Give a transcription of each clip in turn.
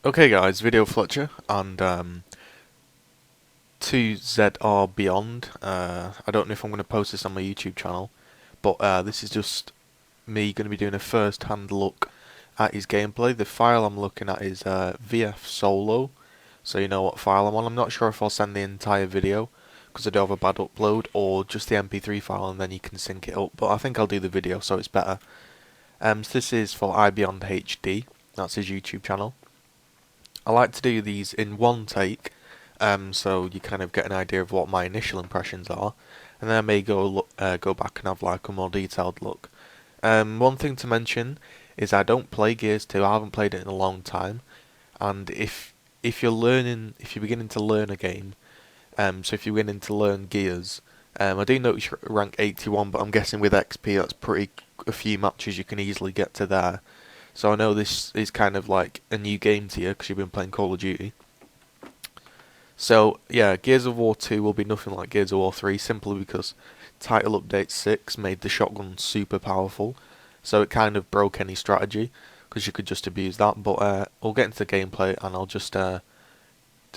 Okay guys, Video Fletcher and 2ZR Beyond. I don't know if I'm going to post this on my YouTube channel, but this is just me going to be doing a first-hand look at his gameplay. The file I'm looking at is VF Solo, so you know what file I'm on. I'm not sure if I'll send the entire video because I do have a bad upload, or just the MP3 file and then you can sync it up, but I think I'll do the video so it's better. So this is for iBeyond HD, that's his YouTube channel. I like to do these in one take, so you kind of get an idea of what my initial impressions are, and then I may go back and have like a more detailed look. One thing to mention is I don't play Gears 2. I haven't played it in a long time, and if you're beginning to learn a game, so if you're beginning to learn Gears, I do notice you're rank 81, but I'm guessing with XP that's pretty a few matches you can easily get to there. So I know this is kind of like a new game to you because you've been playing Call of Duty. So yeah, Gears of War 2 will be nothing like Gears of War 3 simply because Title Update 6 made the shotgun super powerful. So it kind of broke any strategy because you could just abuse that. But we'll get into the gameplay and I'll just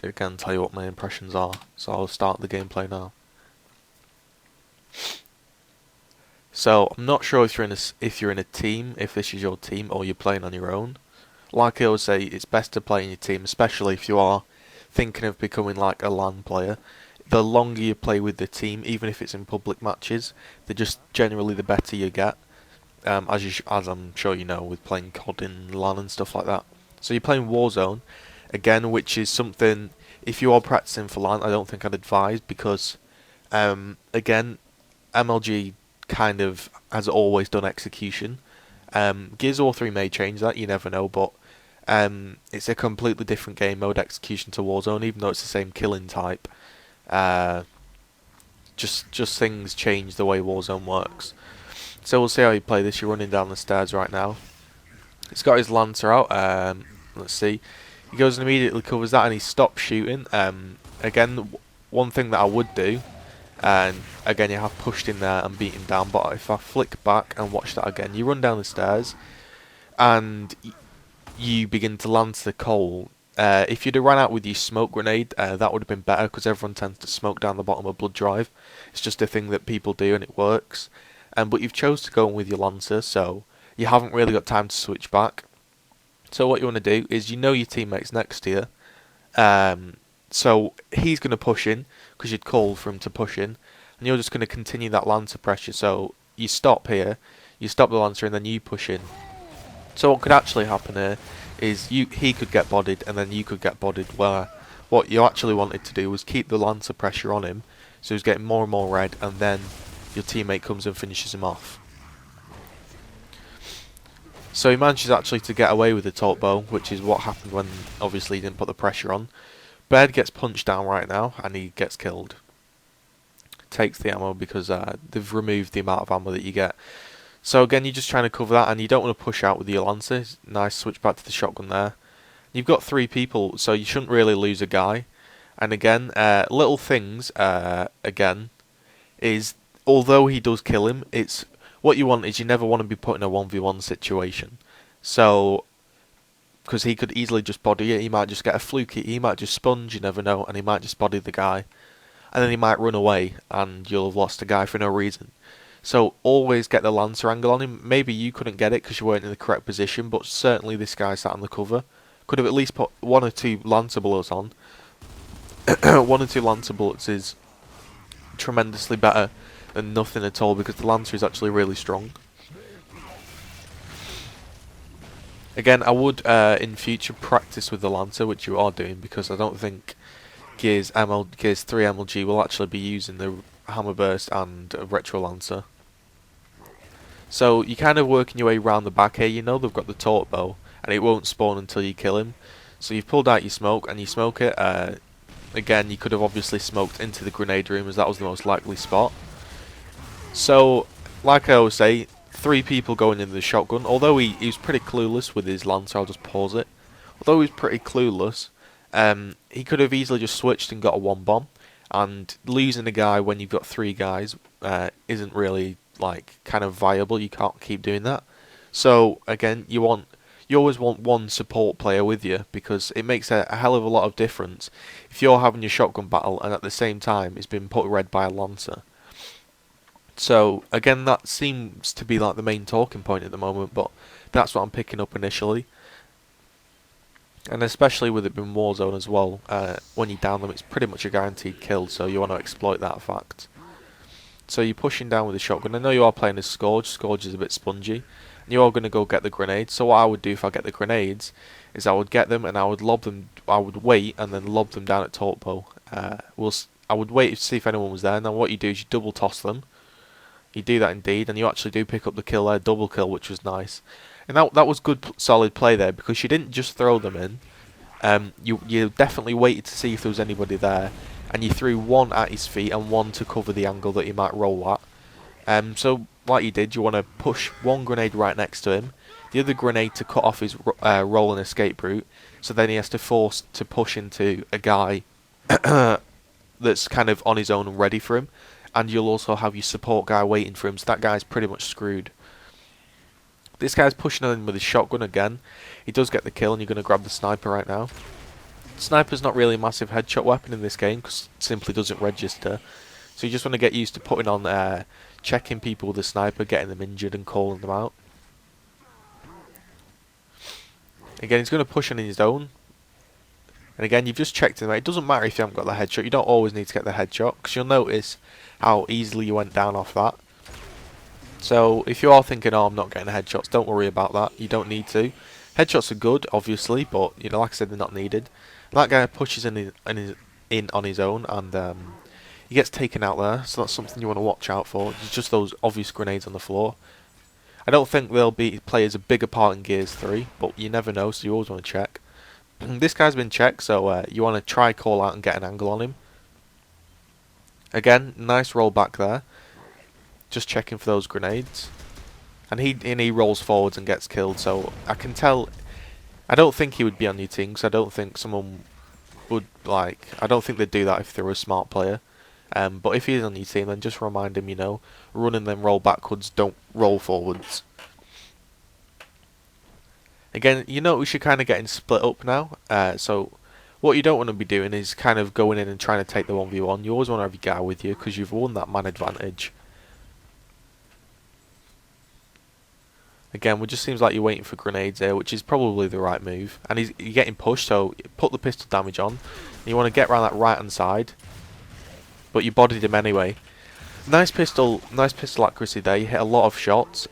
again tell you what my impressions are. So I'll start the gameplay now. So I'm not sure if you're in a team, if this is your team, or you're playing on your own. Like I always say, it's best to play in your team, especially if you are thinking of becoming like a LAN player. The longer you play with the team, even if it's in public matches, they're just generally the better you get. As I'm sure you know, with playing COD in LAN and stuff like that. So you're playing Warzone, again, which is something, if you are practicing for LAN, I don't think I'd advise because, again, MLG kind of has always done execution. Gears of War 3 may change that, you never know, but it's a completely different game mode execution to Warzone, even though it's the same killing type. Just things change the way Warzone works. So we'll see how you play this. You're running down the stairs right now. He's got his Lancer out. Let's see. He goes and immediately covers that and he stops shooting. Again, one thing that I would do, and again you have pushed in there and beaten down, but if I flick back and watch that again, you run down the stairs and you begin to land to the coal. If you'd have ran out with your smoke grenade, that would have been better because everyone tends to smoke down the bottom of Blood Drive. It's just a thing that people do and it works. But you've chose to go in with your Lancer, so you haven't really got time to switch back. So what you want to do is, you know your teammate's next to you, so he's going to push in because you'd called for him to push in, and you're just going to continue that Lancer pressure. So you stop here, you stop the Lancer, and then you push in. So what could actually happen here is he could get bodied, and then you could get bodied. Where what you actually wanted to do was keep the Lancer pressure on him, so he's getting more and more red, and then your teammate comes and finishes him off. So he manages actually to get away with the torque bow, which is what happened when obviously he didn't put the pressure on. Baird gets punched down right now and he gets killed. Takes the ammo because they've removed the amount of ammo that you get. So again, you're just trying to cover that and you don't want to push out with your Lancer. Nice switch back to the shotgun there. You've got 3 people, so you shouldn't really lose a guy. And again, little things, again, is although he does kill him, it's what you want is you never want to be put in a 1v1 situation. So, because he could easily just body it, he might just get a fluke, he might just sponge, you never know, and he might just body the guy. And then he might run away, and you'll have lost a guy for no reason. So, always get the Lancer angle on him. Maybe you couldn't get it because you weren't in the correct position, but certainly this guy sat on the cover. Could have at least put 1 or 2 Lancer bullets on. 1 or 2 Lancer bullets is tremendously better than nothing at all because the Lancer is actually really strong. Again, I would in future practice with the Lancer, which you are doing, because I don't think Gears 3 MLG will actually be using the Hammer Burst and Retro Lancer. So you're kind of working your way around the back here. You know they've got the torque bow and it won't spawn until you kill him. So you've pulled out your smoke and you smoke it. Again, you could have obviously smoked into the grenade room as that was the most likely spot. So, like I always say, 3 people going into the shotgun. Although he was pretty clueless with his Lancer, I'll just pause it. Although he was pretty clueless, he could have easily just switched and got a 1-bomb. And losing a guy when you've got 3 guys isn't really like kind of viable. You can't keep doing that. So again, you want you always want one support player with you, because it makes a hell of a lot of difference if you're having your shotgun battle and at the same time it's been put red by a Lancer. So again, that seems to be like the main talking point at the moment, but that's what I'm picking up initially. And especially with it being Warzone as well, when you down them it's pretty much a guaranteed kill, so you want to exploit that fact. So you're pushing down with the shotgun. I know you are playing as Scourge. Scourge is a bit spongy. And you are going to go get the grenades. So what I would do if I get the grenades is I would get them and I would lob them. I would wait and then lob them down at Torpo. I would wait to see if anyone was there. And then what you do is you double toss them. You do that indeed, and you actually do pick up the kill there, double kill, which was nice. And that was good, solid play there, because you didn't just throw them in. You definitely waited to see if there was anybody there, and you threw one at his feet and one to cover the angle that he might roll at. So like you did, you want to push one grenade right next to him, the other grenade to cut off his roll and escape route, so then he has to force to push into a guy that's kind of on his own and ready for him. And you'll also have your support guy waiting for him, so that guy's pretty much screwed. This guy's pushing in with his shotgun again. He does get the kill, and you're going to grab the sniper right now. Sniper's not really a massive headshot weapon in this game, because it simply doesn't register. So you just want to get used to putting on, checking people with the sniper, getting them injured and calling them out. Again, he's going to push on his own. And again, you've just checked him out. It doesn't matter if you haven't got the headshot. You don't always need to get the headshot, because you'll notice how easily you went down off that. So if you are thinking, oh, I'm not getting headshots, don't worry about that. You don't need to. Headshots are good, obviously, but you know, like I said, they're not needed. That guy pushes in on his own, and he gets taken out there. So that's something you want to watch out for. It's just those obvious grenades on the floor. I don't think they'll play as a bigger part in Gears 3, but you never know, so you always want to check. This guy's been checked, so you want to try call out and get an angle on him. Again, nice roll back there. Just checking for those grenades. And he rolls forwards and gets killed, so I can tell. I don't think he would be on your team, because I don't think someone would, like, I don't think they'd do that if they were a smart player. But if he is on your team, then just remind him, you know, run and then roll backwards, don't roll forwards. Again, you notice you're kind of getting split up now, so what you don't want to be doing is kind of going in and trying to take the 1v1. You always want to have your guy with you, because you've won that man advantage. Again, it just seems like you're waiting for grenades there, which is probably the right move. And you're getting pushed, so put the pistol damage on. And you want to get around that right hand side, but you bodied him anyway. Nice pistol accuracy there. You hit a lot of shots.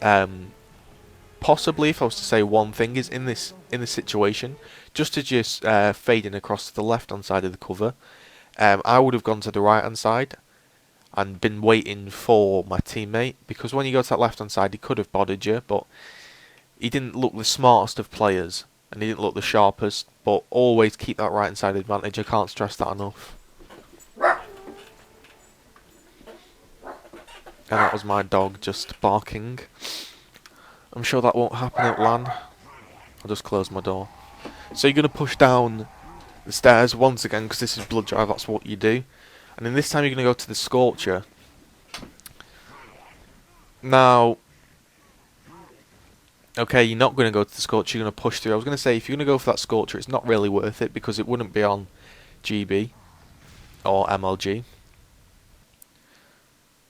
Possibly, if I was to say one thing, is in this situation, just as you're fading across to the left hand side of the cover, I would have gone to the right hand side and been waiting for my teammate, because when you go to that left hand side he could have bodied you, but he didn't look the smartest of players and he didn't look the sharpest. But always keep that right hand side advantage, I can't stress that enough. And that was my dog just barking. I'm sure that won't happen at LAN. I'll just close my door. So you're going to push down the stairs once again, because this is Blood Drive, that's what you do. And then this time you're going to go to the Scorcher. Now, okay, you're not going to go to the Scorcher, you're going to push through. I was going to say, if you're going to go for that Scorcher, it's not really worth it, because it wouldn't be on GB or MLG.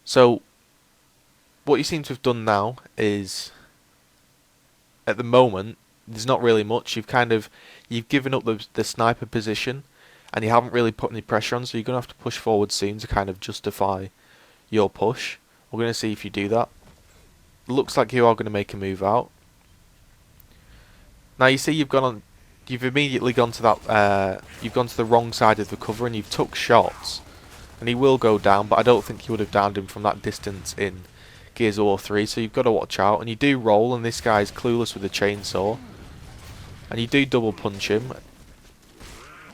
So, what you seem to have done now is, at the moment, there's not really much. You've given up the sniper position, and you haven't really put any pressure on, so you're going to have to push forward soon to kind of justify your push. We're going to see if you do that. Looks like you are going to make a move out. Now you see you've immediately gone to that, you've gone to the wrong side of the cover and you've took shots. And he will go down, but I don't think you would have downed him from that distance in Gears of War 3, so you've got to watch out. And you do roll, and this guy's clueless with a chainsaw. And you do double punch him.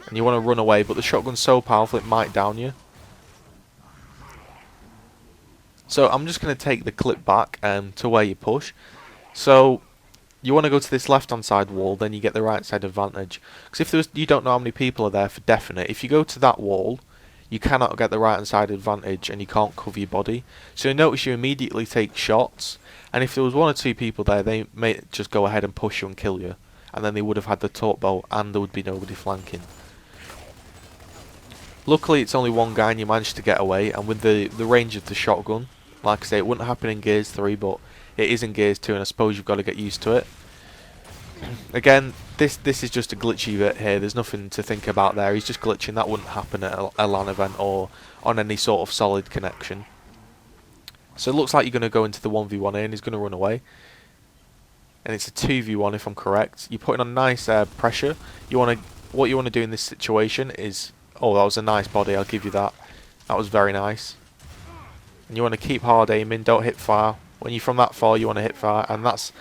And you want to run away, but the shotgun's so powerful it might down you. So I'm just going to take the clip back to where you push. So you want to go to this left hand side wall, then you get the right side advantage. Because if you don't know how many people are there for definite, if you go to that wall, you cannot get the right hand side advantage and you can't cover your body. So you notice you immediately take shots, and if there was one or two people there, they may just go ahead and push you and kill you. and then they would have had the torque bow, and there would be nobody flanking. Luckily, it's only one guy, and you managed to get away. And with the range of the shotgun, like I say, it wouldn't happen in Gears 3, but it is in Gears 2, and I suppose you've got to get used to it. Again, this is just a glitchy bit here. There's nothing to think about there. He's just glitching. That wouldn't happen at a LAN event or on any sort of solid connection. So it looks like you're going to go into the 1v1 here, and he's going to run away. And it's a 2v1 if I'm correct. You're putting on nice pressure. What you want to do in this situation is... Oh, that was a nice body, I'll give you that. That was very nice. And you want to keep hard aiming, don't hit fire. When you're from that far, you want to hit fire, and that's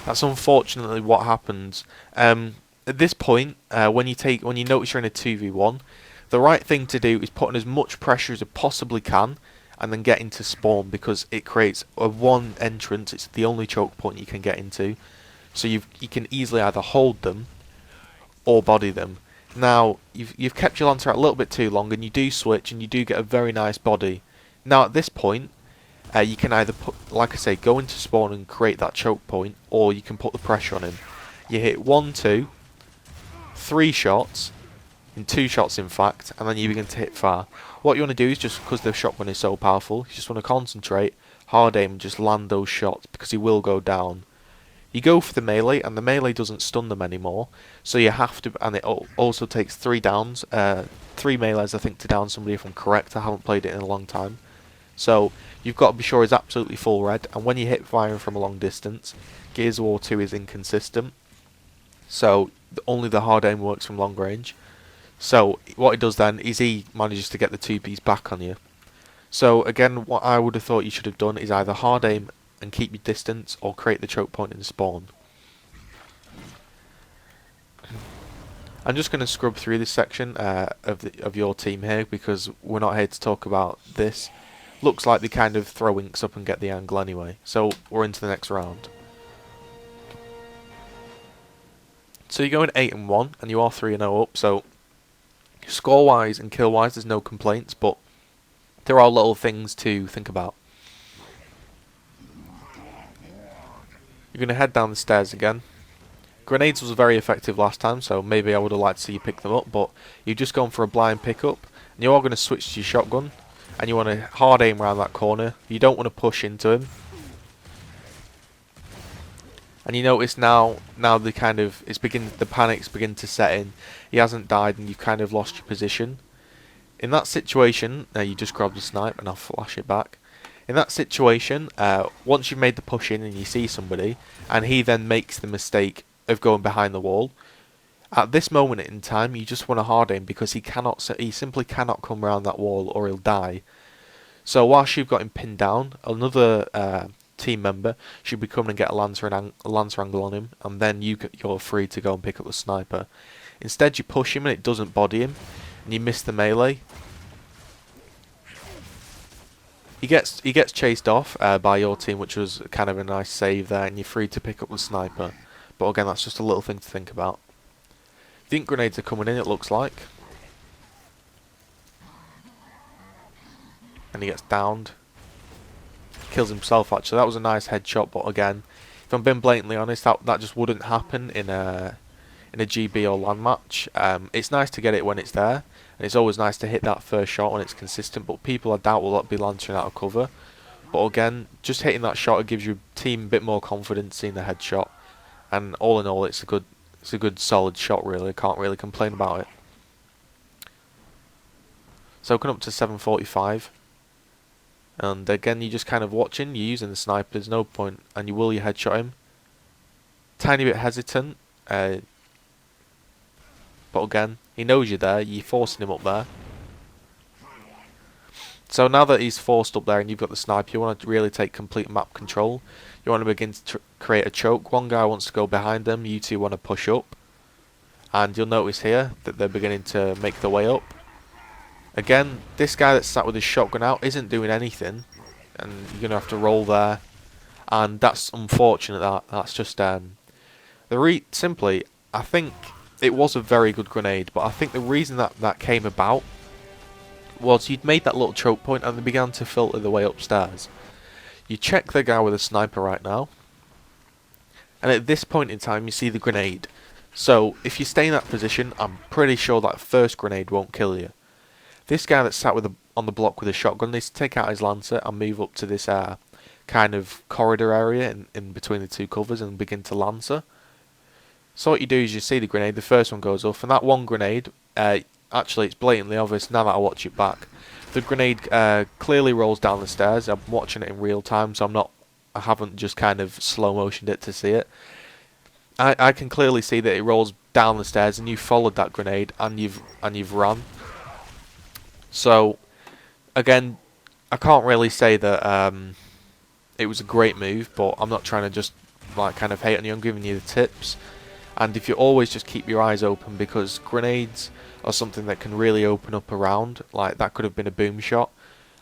unfortunately what happens. At this point, when you notice you're in a 2v1, the right thing to do is put on as much pressure as you possibly can, and then get into spawn, because it creates a one entrance. It's the only choke point you can get into, so you can easily either hold them or body them. Now you've kept your Lancer out a little bit too long, and you do switch, and you do get a very nice body. Now at this point, you can either like I say, go into spawn and create that choke point, or you can put the pressure on him. You hit 1, 2, 3 shots, in 2 shots in fact, and then you begin to hit fire. What you want to do is, just because the shotgun is so powerful, you just want to concentrate, hard aim, and just land those shots, because he will go down. You go for the melee, and the melee doesn't stun them anymore, so you have to, and it also takes 3 downs, 3 melees I think to down somebody if I'm correct. I haven't played it in a long time. So you've got to be sure he's absolutely full red, and when you hit firing from a long distance, Gears of War 2 is inconsistent, so only the hard aim works from long range. So what he does then is he manages to get the 2Bs back on you. So again, what I would have thought you should have done is either hard aim and keep your distance, or create the choke point in spawn. I'm just going to scrub through this section of your team here, because we're not here to talk about this. Looks like they kind of throw inks up and get the angle anyway. So we're into the next round. So you're going 8-1, and you are 3-0 up. So score-wise and kill-wise, there's no complaints, but there are little things to think about. You're going to head down the stairs again. Grenades was very effective last time, so maybe I would have liked to see you pick them up, but you've just gone for a blind pickup, and you are going to switch to your shotgun, and you want to hard aim around that corner. You don't want to push into him. And you notice now the panics begin to set in. He hasn't died, and you've kind of lost your position. In that situation, you just grab the snipe, and I'll flash it back. In that situation, once you've made the push in and you see somebody, and he then makes the mistake of going behind the wall, at this moment in time, you just want to hard aim, because he simply cannot come around that wall or he'll die. So whilst you've got him pinned down, another team member should be coming and get a Lancer angle on him, and then you're free to go and pick up the sniper. Instead, you push him and it doesn't body him, and you miss the melee. He gets chased off by your team, which was kind of a nice save there, and you're free to pick up the sniper. But again, that's just a little thing to think about. The ink grenades are coming in, it looks like. And he gets downed. Kills himself, actually. That was a nice headshot, but again, if I'm being blatantly honest, that just wouldn't happen in a GB or LAN match. It's nice to get it when it's there, and it's always nice to hit that first shot when it's consistent, but people I doubt will be lancering out of cover. But again, just hitting that shot, it gives your team a bit more confidence seeing the headshot, and all in all, it's a good solid shot really. I can't really complain about it. So coming up to 7:45, and again you're just kind of watching, you're using the sniper, there's no point, and you headshot him. Tiny bit hesitant, but again, he knows you're there, you're forcing him up there. So now that he's forced up there and you've got the sniper, you want to really take complete map control. You want to begin to create a choke. One guy wants to go behind them, you two want to push up. And you'll notice here that they're beginning to make their way up. Again, this guy that's sat with his shotgun out isn't doing anything, and you're going to have to roll there. And that's unfortunate. That's just simply, I think it was a very good grenade, but I think the reason that came about was you'd made that little choke point and they began to filter the way upstairs. You check the guy with a sniper right now, and at this point in time you see the grenade. So if you stay in that position, I'm pretty sure that first grenade won't kill you. This guy that sat on the block with a shotgun needs to take out his Lancer and move up to this kind of corridor area in between the two covers and begin to Lancer. So what you do is you see the grenade, the first one goes off, and that one grenade, actually it's blatantly obvious now that I watch it back. The grenade clearly rolls down the stairs. I'm watching it in real time, so I haven't just kind of slow motioned it to see it. I can clearly see that it rolls down the stairs, and you followed that grenade, and you've run. So again, I can't really say that it was a great move, but I'm not trying to just like kind of hate on you. I'm giving you the tips. And if you always just keep your eyes open, because grenades are something that can really open up a round. Like that could have been a boom shot,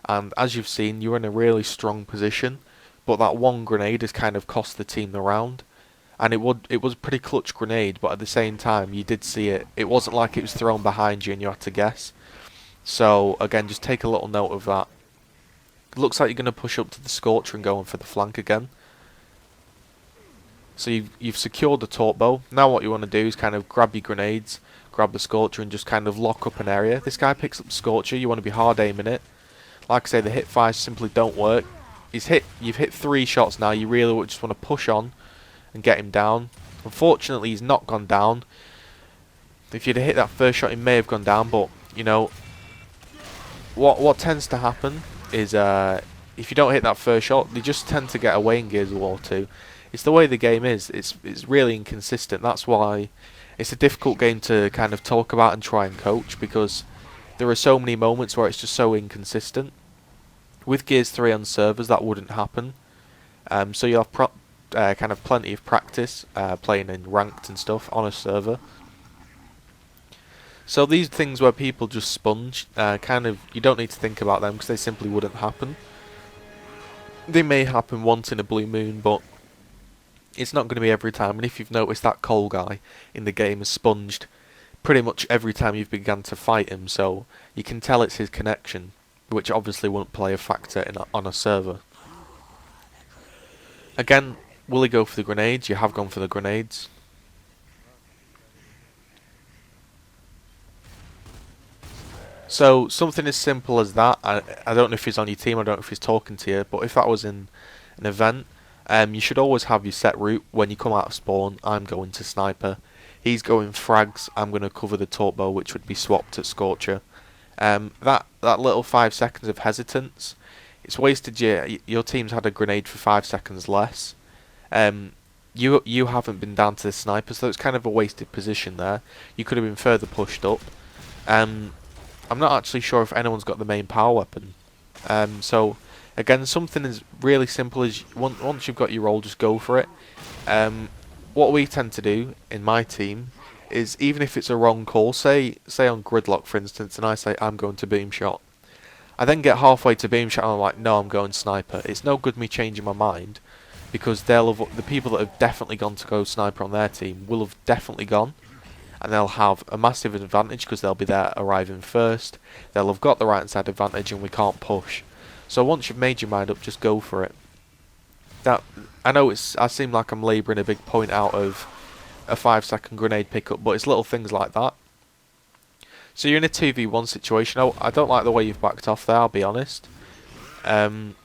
and as you've seen, you're in a really strong position, but that one grenade has kind of cost the team the round. And it was a pretty clutch grenade, but at the same time you did see it. It wasn't like it was thrown behind you and you had to guess. So again, just take a little note of that. It looks like you're going to push up to the Scorcher and go in for the flank again. So you've secured the torp bow. Now what you want to do is kind of grab your grenades, grab the Scorcher, and just kind of lock up an area. This guy picks up the Scorcher. You want to be hard aiming it. Like I say, the hip fires simply don't work. You've hit 3 shots now. You really just want to push on and get him down. Unfortunately, he's not gone down. If you'd have hit that first shot, he may have gone down. But you know what tends to happen is if you don't hit that first shot, they just tend to get away in Gears of War 2. It's the way the game is. It's really inconsistent. That's why it's a difficult game to kind of talk about and try and coach, because there are so many moments where it's just so inconsistent. With Gears 3 on servers, that wouldn't happen. So you'll have kind of plenty of practice playing in ranked and stuff on a server. So these things where people just sponge, kind of, you don't need to think about them because they simply wouldn't happen. They may happen once in a blue moon, but it's not going to be every time. And if you've noticed, that Cole guy in the game has sponged pretty much every time you've begun to fight him, so you can tell it's his connection, which obviously won't play a factor on a server. Again, will he go for the grenades? You have gone for the grenades. So something as simple as that, I don't know if he's on your team, I don't know if he's talking to you, but if that was in an event, you should always have your set route. When you come out of spawn, I'm going to sniper, he's going frags, I'm going to cover the torp bow, which would be swapped at Scorcher. That little 5 seconds of hesitance, it's wasted your team's had a grenade for 5 seconds less. You haven't been down to the sniper, so it's kind of a wasted position there. You could have been further pushed up. I'm not actually sure if anyone's got the main power weapon. So again, something as really simple as once you've got your role, just go for it. What we tend to do in my team is, even if it's a wrong call, say on gridlock for instance, and I say I'm going to boom shot, I then get halfway to boom shot and I'm like, no, I'm going sniper. It's no good me changing my mind, because the people that have definitely gone to go sniper on their team will have definitely gone, and they'll have a massive advantage because they'll be there arriving first. They'll have got the right side advantage and we can't push. So once you've made your mind up, just go for it. I know I seem like I'm labouring a big point out of a 5-second grenade pickup, but it's little things like that. So you're in a 2v1 situation. Oh, I don't like the way you've backed off there, I'll be honest. Not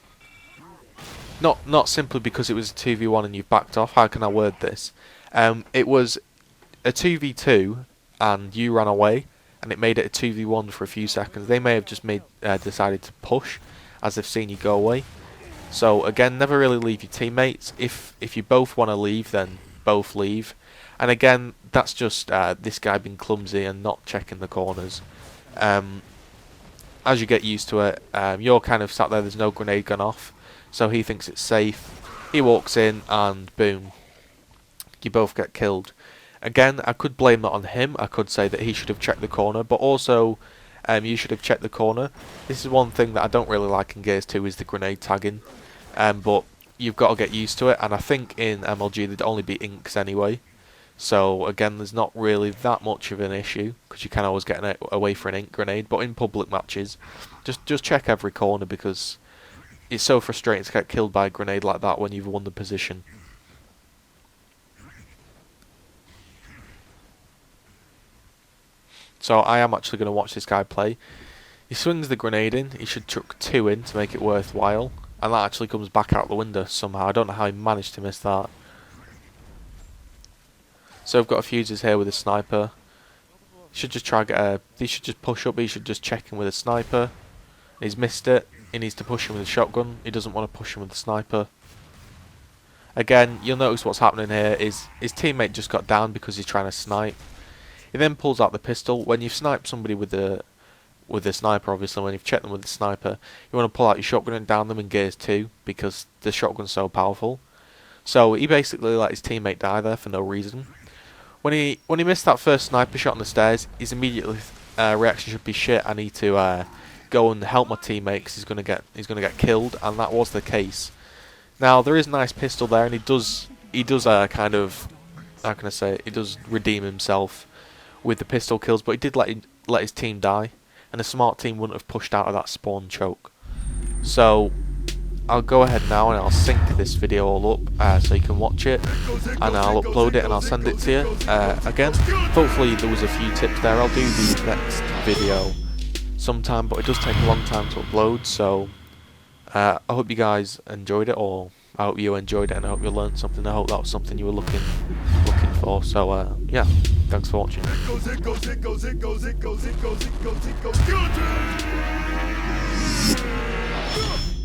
simply because it was a 2v1 and you've backed off. How can I word this? It was a 2v2 and you ran away, and it made it a 2v1 for a few seconds. They may have just decided to push as they've seen you go away. So again, never really leave your teammates. If you both want to leave, then both leave. And again, that's just this guy being clumsy and not checking the corners. As you get used to it, you're kind of sat there, there's no grenade gone off, so he thinks it's safe. He walks in and boom, you both get killed. Again, I could blame that on him. I could say that he should have checked the corner, but also you should have checked the corner. This is one thing that I don't really like in Gears 2 is the grenade tagging, but you've got to get used to it, and I think in MLG there'd only be inks anyway. So again, there's not really that much of an issue, because you can always get away for an ink grenade. But in public matches, just check every corner, because it's so frustrating to get killed by a grenade like that when you've won the position. So I am actually going to watch this guy play. He swings the grenade in. He should chuck 2 in to make it worthwhile. And that actually comes back out the window somehow. I don't know how he managed to miss that. So I've got a fuses here with a sniper. Should just try get a. He should just push up. He should just check him with a sniper. He's missed it. He needs to push him with a shotgun. He doesn't want to push him with a sniper. Again, you'll notice what's happening here is his teammate just got down because he's trying to snipe. He then pulls out the pistol. When you've sniped somebody with the sniper, obviously, when you've checked them with the sniper, you want to pull out your shotgun and down them in gears 2 because the shotgun's so powerful. So he basically let his teammate die there for no reason. When he missed that first sniper shot on the stairs, his immediate reaction should be, shit, I need to go and help my teammate because he's gonna get killed, and that was the case. Now there is a nice pistol there, and he does kind of, how can I say it, he does redeem himself with the pistol kills, but he did let his team die, and a smart team wouldn't have pushed out of that spawn choke. So I'll go ahead now and I'll sync this video all up so you can watch it, and I'll upload it and I'll send it to you. Again, hopefully there was a few tips there. I'll do the next video sometime, but it does take a long time to upload, so I hope you guys enjoyed it, or I hope you enjoyed it, and I hope you learned something. I hope that was something you were looking for. So yeah, thanks for watching. It goes.